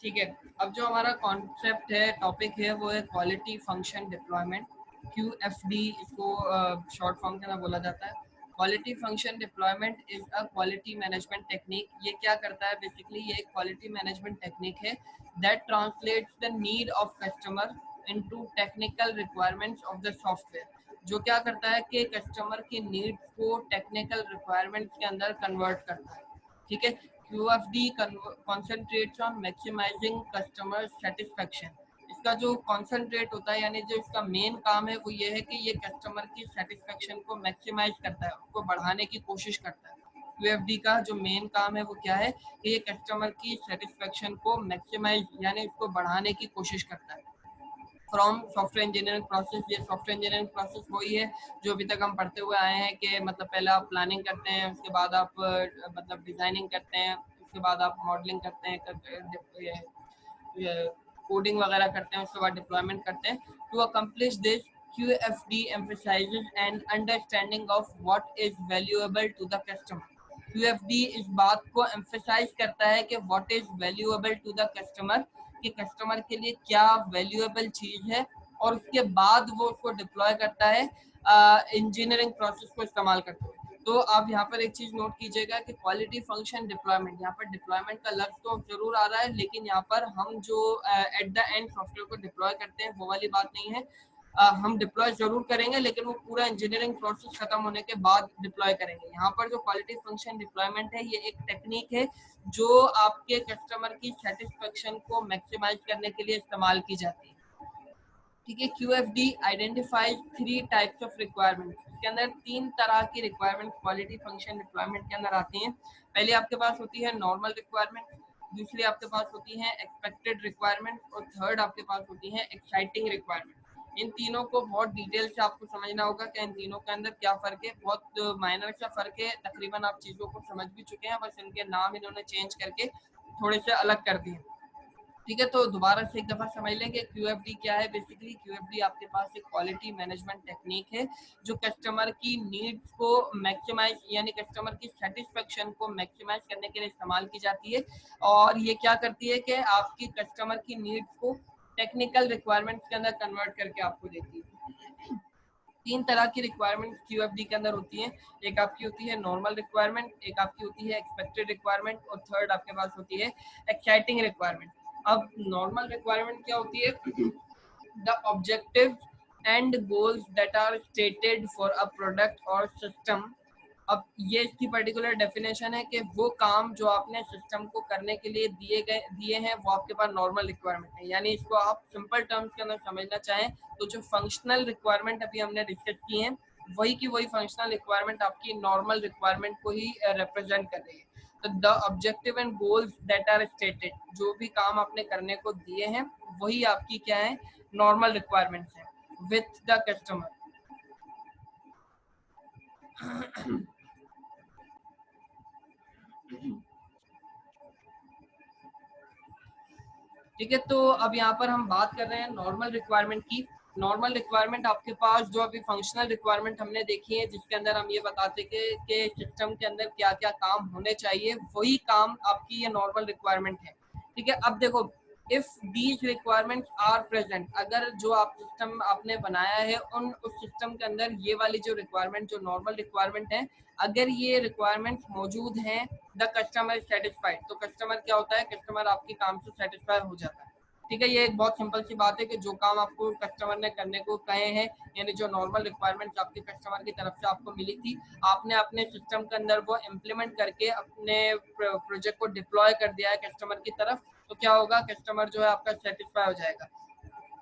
ठीक है, अब जो हमारा कॉन्सेप्ट है, टॉपिक है, वो है क्वालिटी फंक्शन डिप्लॉयमेंट, QFD इसको शॉर्ट फॉर्म के अंदर बोला जाता है। Quality function deployment is a quality management technique. ये क्या करता है बेसिकली, ये एक क्वालिटी मैनेजमेंट टेक्निक है that translates the need of customer into technical requirements of the software. जो क्या करता है कि कस्टमर की नीड्स को टेक्निकल रिक्वायरमेंट्स के अंदर कन्वर्ट करता है। ठीक है, QFD concentrates on maximizing customer satisfaction। इसका जो कॉन्सेंट्रेट होता है, यानी जो इसका मेन काम है, वो ये है कि ये कस्टमर की सेटिस्फेक्शन को मैक्सिमाइज करता है, उसको बढ़ाने की कोशिश करता है। QFD का जो मेन काम है वो क्या है कि ये कस्टमर की सेटिस्फेक्शन को मैक्सिमाइज यानी उसको बढ़ाने की कोशिश करता है। फ्रॉम सॉफ्टवेयर इंजीनियरिंग प्रोसेस, ये सॉफ्टवेयर इंजीनियरिंग प्रोसेस वही है जो अभी तक हम पढ़ते हुए आए हैं कि मतलब पहले आप प्लानिंग करते हैं, उसके बाद आप मतलब डिजाइनिंग करते हैं, उसके बाद आप मॉडलिंग करते हैं, कोडिंग वगैरह करते हैं, उसके बाद डिप्लॉयमेंट करते हैं। To accomplish this QFD emphasizes an understanding of what is valuable to the customer। QFD इस बात को emphasize करता है कि what is valuable to the customer, कि कस्टमर के लिए क्या वैल्यूएबल चीज है, और उसके बाद वो उसको डिप्लॉय करता है इंजीनियरिंग प्रोसेस को इस्तेमाल करते हुए। तो आप यहाँ पर एक चीज नोट कीजिएगा कि क्वालिटी फंक्शन डिप्लॉयमेंट, यहाँ पर डिप्लॉयमेंट का लफ्ज तो जरूर आ रहा है, लेकिन यहाँ पर हम जो एट द एंड सॉफ्टवेयर को डिप्लॉय करते हैं वो वाली बात नहीं है। हम डिप्लॉय जरूर करेंगे, लेकिन वो पूरा इंजीनियरिंग प्रोसेस खत्म होने के बाद डिप्लॉय करेंगे। यहाँ पर जो क्वालिटी फंक्शन डिप्लॉयमेंट है, ये एक टेक्निक है जो आपके कस्टमर की सेटिस्फेक्शन को मैक्सिमाइज करने के लिए इस्तेमाल की जाती है। ठीक है, QFD identifies 3 types of requirement. इसके अंदर 3 तरह की रिक्वायरमेंट क्वालिटी फंक्शन डिप्लॉयमेंट के अंदर आती हैं। पहले आपके पास होती है नॉर्मल रिक्वायरमेंट, दूसरी आपके पास होती है एक्सपेक्टेड रिक्वायरमेंट, और थर्ड आपके पास होती है एक्साइटिंग रिक्वायरमेंट। इन तीनों को बहुत डिटेल से आपको समझना होगा कि इन तीनों के अंदर क्या फर्क है। बहुत माइनर सा फर्क है, तकरीबन आप चीज़ों को समझ भी चुके हैं, बस इनके नाम इन्होंने चेंज करके थोड़े से अलग कर दिए। ठीक है, तो दोबारा से एक दफा समझ लेंगे QFD क्या है। बेसिकली QFD आपके पास एक क्वालिटी मैनेजमेंट टेक्निक है जो कस्टमर की नीड्स को मैक्सिमाइज यानी कस्टमर की सेटिस्फेक्शन को मैक्सिमाइज करने के लिए इस्तेमाल की जाती है। और ये क्या करती है कि आपकी कस्टमर की नीड्स को टेक्निकल रिक्वायरमेंट्स के अंदर कन्वर्ट करके आपको देती है। 3 तरह की रिक्वायरमेंट QFD के अंदर होती है। एक आपकी होती है नॉर्मल रिक्वायरमेंट, एक आपकी होती है एक्सपेक्टेड रिक्वायरमेंट, और थर्ड आपके पास होती है एक्साइटिंग रिक्वायरमेंट। अब नॉर्मल रिक्वायरमेंट क्या होती है? The objective and goals that are stated for a product और सिस्टम। अब ये इसकी पर्टिकुलर डेफिनेशन है कि वो काम जो आपने सिस्टम को करने के लिए दिए हैं वो आपके पास नॉर्मल रिक्वायरमेंट है। यानी इसको आप सिंपल टर्म्स के अंदर समझना चाहें तो जो फंक्शनल रिक्वायरमेंट अभी हमने डिस्कस की हैं, वही की वही फंक्शनल रिक्वायरमेंट आपकी नॉर्मल रिक्वायरमेंट को ही रिप्रेजेंट कर रही है। तो the objective and goals that are stated, जो भी काम आपने करने को दिए हैं वही आपकी क्या है, नॉर्मल रिक्वायरमेंट्स है विथ द कस्टमर। ठीक है, तो अब यहाँ पर हम बात कर रहे हैं नॉर्मल रिक्वायरमेंट की। नॉर्मल रिक्वायरमेंट आपके पास जो अभी फंक्शनल रिक्वायरमेंट हमने देखी है, जिसके अंदर हम ये बताते कि सिस्टम के अंदर क्या क्या काम होने चाहिए, वही काम आपकी ये नॉर्मल रिक्वायरमेंट है। ठीक है, अब देखो, if these requirements are present, अगर जो आप सिस्टम आपने बनाया है उस सिस्टम के अंदर ये वाली जो रिक्वायरमेंट जो नॉर्मल रिक्वायरमेंट है, अगर ये रिक्वायरमेंट्स मौजूद हैं, द कस्टमर इज सेटिस्फाइड, तो कस्टमर क्या होता है, कस्टमर आपके काम से सेटिस्फाई हो जाता है। ठीक है, ये एक बहुत सिंपल सी बात है कि जो काम आपको कस्टमर ने करने को कहे हैं, यानी जो नॉर्मल रिक्वायरमेंट्स आपके कस्टमर की तरफ से आपको मिली थी, आपने अपने सिस्टम के अंदर वो इम्प्लीमेंट करके अपने प्रोजेक्ट को डिप्लॉय कर दिया है कस्टमर की तरफ, तो क्या होगा, कस्टमर जो है आपका सेटिस्फाई हो जाएगा।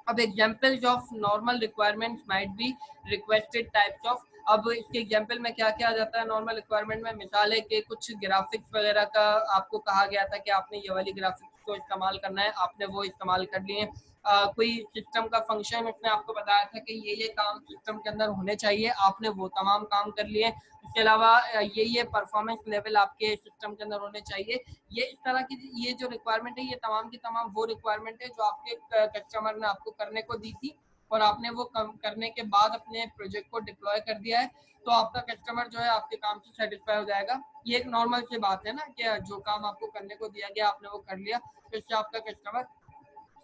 अब examples of normal requirements might be requested types of. अब इसके एग्जाम्पल में क्या क्या आ जाता है नॉर्मल रिक्वायरमेंट में? मिसाल है कि कुछ ग्राफिक्स वगैरह का आपको कहा गया था कि आपने ये वाली ग्राफिक्स को इस्तेमाल करना है, आपने वो इस्तेमाल कर लिए। कोई सिस्टम का फंक्शन उसने आपको बताया था कि ये काम सिस्टम के अंदर होने चाहिए, आपने वो तमाम काम कर लिए। इसके अलावा ये परफॉर्मेंस लेवल आपके सिस्टम के अंदर होने चाहिए। ये इस तरह की ये जो रिक्वायरमेंट है, ये तमाम की तमाम वो रिक्वायरमेंट है जो आपके कस्टमर ने आपको करने को दी थी। और आपने वो करने के बाद अपने प्रोजेक्ट को डिप्लॉय कर दिया है, तो आपका कस्टमर जो है आपके काम से सेटिस्फाई हो जाएगा। ये एक नॉर्मल सी बात है ना कि जो काम आपको करने को दिया गया आपने वो कर लिया, तो इससे आपका कस्टमर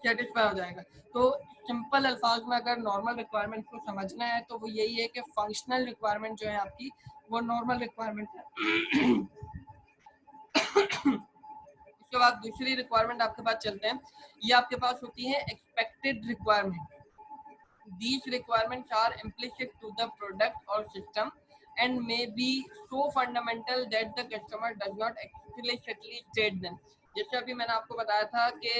सेटिस्फाई हो जाएगा। तो सिंपल अल्फाज में अगर नॉर्मल रिक्वायरमेंट को समझना है तो वो यही है कि फंक्शनल रिक्वायरमेंट जो है आपकी वो नॉर्मल रिक्वायरमेंट है। उसके बाद दूसरी रिक्वायरमेंट आपके पास चलते हैं, ये आपके पास होती है expected requirement. These requirements are implicit to the product or system and may be so fundamental that the customer does not explicitly state them. जैसे अभी मैंने आपको बताया था कि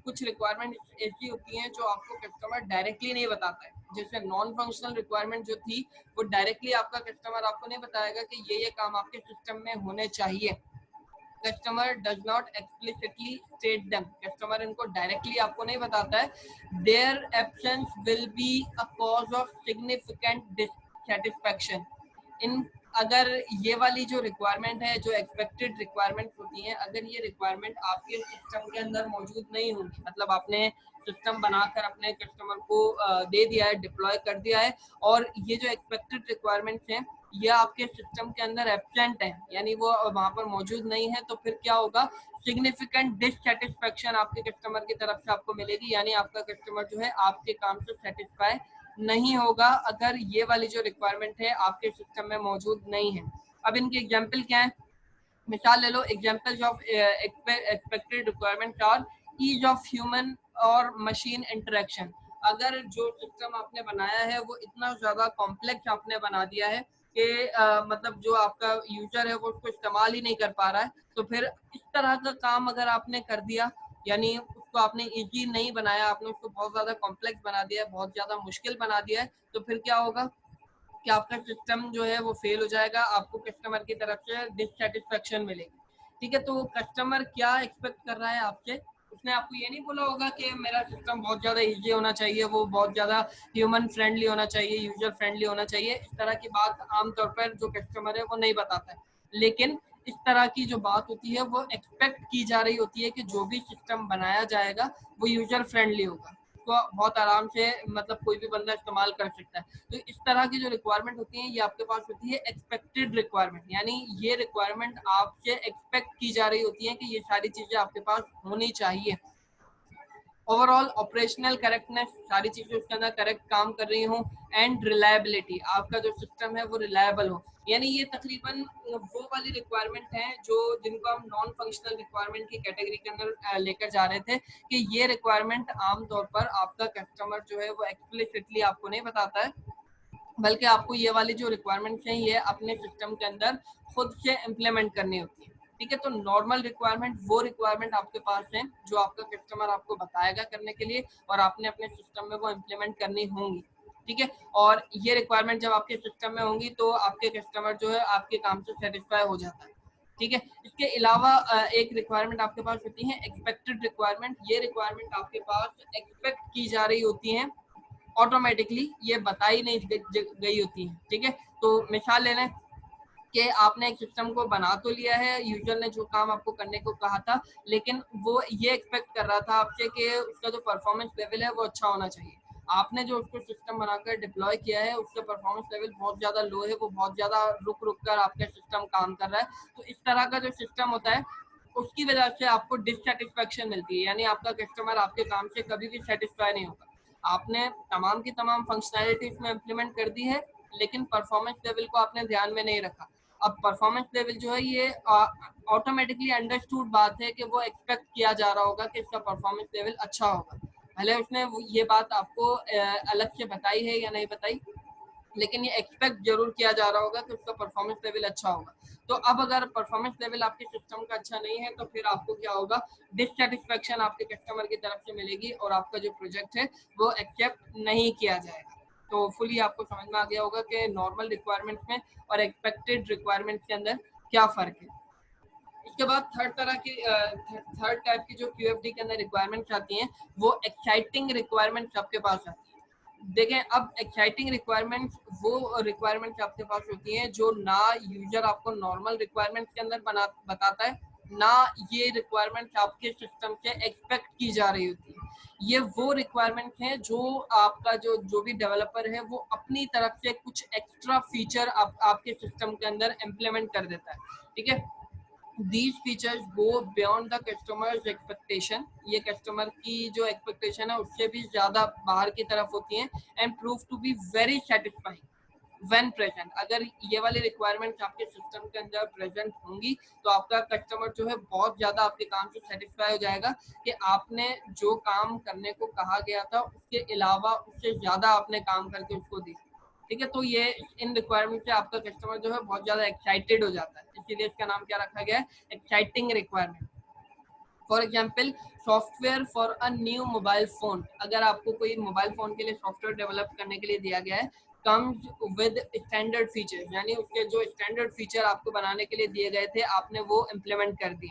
कुछ रिक्वायरमेंट ऐसी होती हैं जो आपको कस्टमर डायरेक्टली नहीं बताता है। जैसे नॉन फंक्शनल रिक्वायरमेंट जो थी वो डायरेक्टली आपका कस्टमर आपको नहीं बताएगा कि ये काम आपके सिस्टम में होने चाहिए। Customer does not explicitly state them, customer इनको डायरेक्टली आपको नहीं बताता है। Their absence will be a cause of significant dissatisfaction. In अगर ये वाली जो रिक्वायरमेंट है, जो एक्सपेक्टेड रिक्वायरमेंट होती हैं, अगर ये रिक्वायरमेंट आपके सिस्टम के अंदर मौजूद नहीं होगी, मतलब आपने सिस्टम बनाकर अपने कस्टमर को दे दिया है, डिप्लॉय कर दिया है, और ये जो एक्सपेक्टेड रिक्वायरमेंट्स हैं ये आपके सिस्टम के अंदर एब्सेंट है, यानी वो वहां पर मौजूद नहीं है, तो फिर क्या होगा, सिग्निफिकेंट डिससैटिस्फैक्शन आपके कस्टमर की तरफ से आपको मिलेगी, यानी आपका कस्टमर जो है आपके काम से सेटिस्फाई नहीं होगा अगर ये वाली जो रिक्वायरमेंट है आपके सिस्टम में मौजूद नहीं है। अब इनकी एग्जाम्पल क्या है, मिसाल ले लो। Examples of expected requirement are ease of human और मशीन इंटरेक्शन। अगर जो सिस्टम आपने बनाया है वो इतना ज्यादा कॉम्प्लेक्स आपने बना दिया है कि मतलब जो आपका यूजर है वो उसको इस्तेमाल ही नहीं कर पा रहा है, तो फिर इस तरह का काम अगर आपने कर दिया, यानी उसको आपने इजी नहीं बनाया, आपने उसको बहुत ज्यादा कॉम्प्लेक्स बना दिया है, बहुत ज्यादा मुश्किल बना दिया है, तो फिर क्या होगा कि आपका सिस्टम जो है वो फेल हो जाएगा, आपको कस्टमर की तरफ से डिससेटिस्फेक्शन मिलेगी। ठीक है, तो कस्टमर क्या एक्सपेक्ट कर रहा है आपसे, उसने आपको ये नहीं बोला होगा कि मेरा सिस्टम बहुत ज़्यादा इजी होना चाहिए, वो बहुत ज़्यादा ह्यूमन फ्रेंडली होना चाहिए, यूजर फ्रेंडली होना चाहिए। इस तरह की बात आमतौर पर जो कस्टमर है वो नहीं बताता है, लेकिन इस तरह की जो बात होती है वो एक्सपेक्ट की जा रही होती है कि जो भी सिस्टम बनाया जाएगा वो यूजर फ्रेंडली होगा, उसको बहुत आराम से मतलब कोई भी बंदा इस्तेमाल कर सकता है। तो इस तरह की जो रिक्वायरमेंट होती है ये आपके पास होती है एक्सपेक्टेड रिक्वायरमेंट, यानी ये रिक्वायरमेंट आपसे एक्सपेक्ट की जा रही होती है कि ये सारी चीजें आपके पास होनी चाहिए। ओवरऑल ऑपरेशनल करेक्टनेस, सारी चीजें उसके अंदर करेक्ट काम कर रही हूँ, एंड रिलायबिलिटी, आपका जो सिस्टम है वो रिलायबल हो। यानी ये तकरीबन वो वाली रिक्वायरमेंट है जो जिनको हम नॉन फंक्शनल रिक्वायरमेंट की कैटेगरी के अंदर लेकर जा रहे थे, कि ये रिक्वायरमेंट आमतौर पर आपका कस्टमर जो है वो एक्सप्लिसिटली आपको नहीं बताता है, बल्कि आपको ये वाली जो रिक्वायरमेंट्स हैं ये अपने सिस्टम के अंदर खुद से इम्प्लीमेंट करनी होती है। ठीक है, तो नॉर्मल रिक्वायरमेंट वो रिक्वायरमेंट आपके पास है जो आपका कस्टमर आपको बताएगा करने के लिए, और आपने अपने सिस्टम में वो इम्प्लीमेंट करनी होंगी। ठीक है, और ये रिक्वायरमेंट जब आपके सिस्टम में होंगी तो आपके कस्टमर जो है आपके काम से सेटिस्फाई हो जाता है। ठीक है, इसके अलावा एक रिक्वायरमेंट आपके पास होती है एक्सपेक्टेड रिक्वायरमेंट। ये रिक्वायरमेंट आपके पास एक्सपेक्ट की जा रही होती है, ऑटोमेटिकली ये बताई नहीं गई होती है। ठीक है, तो मिसाल ले लें कि आपने एक सिस्टम को बना तो लिया है, यूजर ने जो काम आपको करने को कहा था, लेकिन वो ये एक्सपेक्ट कर रहा था आपसे कि उसका जो परफॉर्मेंस लेवल है वो अच्छा होना चाहिए। आपने जो उसको सिस्टम बनाकर डिप्लॉय किया है उसका परफॉर्मेंस लेवल बहुत ज़्यादा लो है, वो बहुत ज़्यादा रुक रुक कर आपका सिस्टम काम कर रहा है। तो इस तरह का जो सिस्टम होता है उसकी वजह से आपको डिससेटिस्फेक्शन मिलती है, यानी आपका कस्टमर आपके काम से कभी भी सेटिस्फाई नहीं होगा। आपने तमाम की तमाम फंक्शनैलिटी इसमें इम्प्लीमेंट कर दी है, लेकिन परफॉर्मेंस लेवल को आपने ध्यान में नहीं रखा। अब परफॉर्मेंस लेवल जो है ये ऑटोमेटिकली अंडरस्टूड बात है कि वो एक्सपेक्ट किया जा रहा होगा कि इसका परफॉर्मेंस लेवल अच्छा होगा, भले उसने ये बात आपको अलग से बताई है या नहीं बताई, लेकिन ये एक्सपेक्ट जरूर किया जा रहा होगा कि उसका परफॉर्मेंस लेवल अच्छा होगा। तो अब अगर परफॉर्मेंस लेवल आपके सिस्टम का अच्छा नहीं है तो फिर आपको क्या होगा, डिससेटिस्फेक्शन आपके कस्टमर की तरफ से मिलेगी और आपका जो प्रोजेक्ट है वो एक्सेप्ट नहीं किया जाएगा। तो फुली आपको समझ में आ गया होगा कि नॉर्मल रिक्वायरमेंट्स में और एक्सपेक्टेड रिक्वायरमेंट्स के अंदर क्या फर्क है। इसके बाद थर्ड टाइप की जो क्यूएफडी के अंदर रिक्वायरमेंट्स आती हैं वो एक्साइटिंग रिक्वायरमेंट्स आपके पास आती हैं। देखें, अब एक्साइटिंग रिक्वायरमेंट्स वो रिक्वायरमेंट्स आपके पास होती हैं जो ना यूजर आपको नॉर्मल रिक्वायरमेंट्स के अंदर बताता है, ना ये रिक्वायरमेंट्स आपके सिस्टम से एक्सपेक्ट की जा रही होती है। ये वो रिक्वायरमेंट हैं जो आपका जो भी डेवलपर है वो अपनी तरफ से कुछ एक्स्ट्रा फीचर आपके सिस्टम के अंदर इम्प्लीमेंट कर देता है, ठीक है। These features go beyond the customer's expectation. ये कस्टमर की जो एक्सपेक्टेशन है उससे भी ज्यादा बाहर की तरफ होती हैं and prove to be very satisfying when present. अगर ये वाली रिक्वायरमेंट्स आपके सिस्टम के अंदर प्रेजेंट होंगी तो आपका कस्टमर जो है बहुत ज्यादा आपके काम से सेटिस्फाई हो जाएगा कि आपने जो काम करने को कहा गया था उसके अलावा उससे ज्यादा आपने काम करके उसको दिया, ठीक है। तो ये इन रिक्वायरमेंट से आपका कस्टमर जो है बहुत ज्यादा एक्साइटेड हो जाता है, इसीलिए इसका नाम क्या रखा गया है, exciting requirement. For example software for a new mobile phone, अगर आपको कोई मोबाइल फोन के लिए सॉफ्टवेयर डेवलप करने के लिए दिया गया है, कम्स विद स्टैंडर्ड फीचर, यानी उसके जो स्टैंडर्ड फीचर आपको बनाने के लिए दिए गए थे आपने वो इम्प्लीमेंट कर दिए,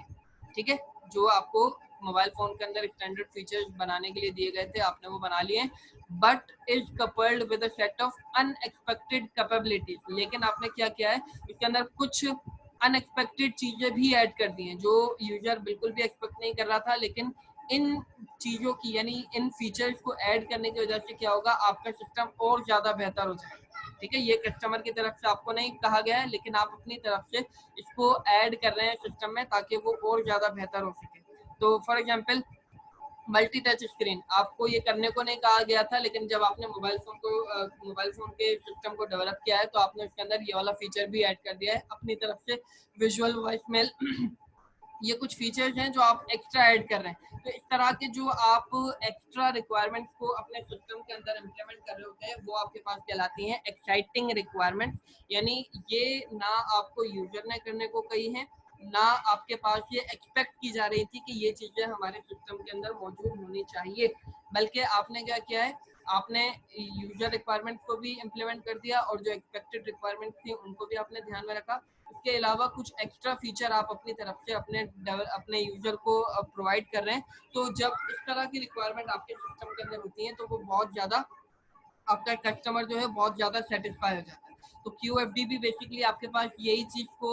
ठीक है। जो आपको मोबाइल फोन के अंदर स्टैंडर्ड फीचर्स बनाने के लिए दिए गए थे आपने वो बना लिए, but is coupled with a set of unexpected capabilities, लेकिन आपने क्या किया है इसके अंदर कुछ अनएक्सपेक्टेड चीजें भी ऐड कर दी हैं जो यूजर बिल्कुल भी एक्सपेक्ट नहीं कर रहा था, लेकिन इन चीजों की यानी इन फीचर्स को ऐड करने की वजह से क्या होगा, आपका सिस्टम और ज्यादा बेहतर हो जाएगा, ठीक है। ये कस्टमर की तरफ से आपको नहीं कहा गया है, लेकिन आप अपनी तरफ से इसको ऐड कर रहे हैं सिस्टम में ताकि वो और ज्यादा बेहतर हो सके। तो for example multi touch screen, आपको ये करने को नहीं कहा गया था, लेकिन जब आपने मोबाइल फोन के सिस्टम को डेवलप किया है तो आपने उसके अंदर ये वाला फीचर भी ऐड कर दिया है अपनी तरफ से, विजुअल वॉइस मेल ये कुछ फीचर्स हैं जो आप एक्स्ट्रा ऐड कर रहे हैं। तो इस तरह के जो आप एक्स्ट्रा रिक्वायरमेंट्स को अपने सिस्टम के अंदर इम्प्लीमेंट कर रहे होते हैं वो आपके पास कहलाती हैं एक्साइटिंग रिक्वायरमेंट्स, यानी ये ना आपको यूजर ने करने को कही है, ना आपके पास ये एक्सपेक्ट की जा रही थी कि ये चीजें हमारे सिस्टम के अंदर मौजूद होनी चाहिए, बल्कि आपने क्या किया है, आपने यूजर रिक्वायरमेंट को भी इम्प्लीमेंट कर दिया और जो एक्सपेक्टेड रिक्वायरमेंट थी उनको भी आपने ध्यान में रखा। उसके अलावा कुछ एक्स्ट्रा फीचर आप अपनी तरफ से अपने यूजर को प्रोवाइड कर रहे हैं। तो जब इस तरह की रिक्वायरमेंट आपके सिस्टम के अंदर होती है तो वो बहुत ज्यादा आपका कस्टमर जो है बहुत ज्यादा सेटिस्फाई हो जाता है। तो QFD भी बेसिकली आपके पास यही चीज को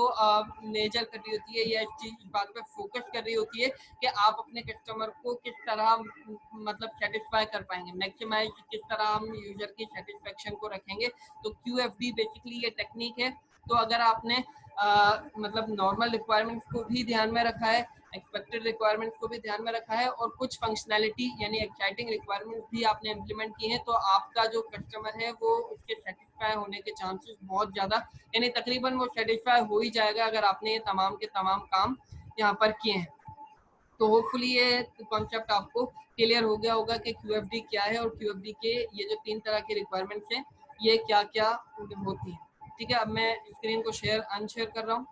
मेजर कर रही होती है या इस बात पे फोकस कर रही होती है कि आप अपने कस्टमर को किस तरह मतलब सेटिस्फाई कर पाएंगे, मैक्सिमाइज किस तरह हम यूजर की सेटिस्फेक्शन को रखेंगे। तो QFD बेसिकली ये टेक्निक है। तो अगर आपने मतलब नॉर्मल रिक्वायरमेंट्स को भी ध्यान में रखा है, एक्सपेक्टेड रिक्वायरमेंट्स को भी ध्यान में रखा है और कुछ फंक्शनैलिटी यानी एक्साइटिंग रिक्वायरमेंट्स भी आपने इम्प्लीमेंट की है, तो आपका जो कस्टमर है वो उसके सेटिस्फाई होने के चांसेस बहुत ज़्यादा, यानी तकरीबन वो सेटिस्फाई हो ही जाएगा अगर आपने ये तमाम के तमाम काम यहाँ पर किए हैं। तो होपफुली ये कॉन्सेप्ट आपको क्लियर हो गया होगा कि QFD क्या है और QFD के ये जो 3 तरह की रिक्वायरमेंट्स हैं ये क्या क्या होती हैं, ठीक है। अब मैं स्क्रीन को अनशेयर कर रहा हूँ।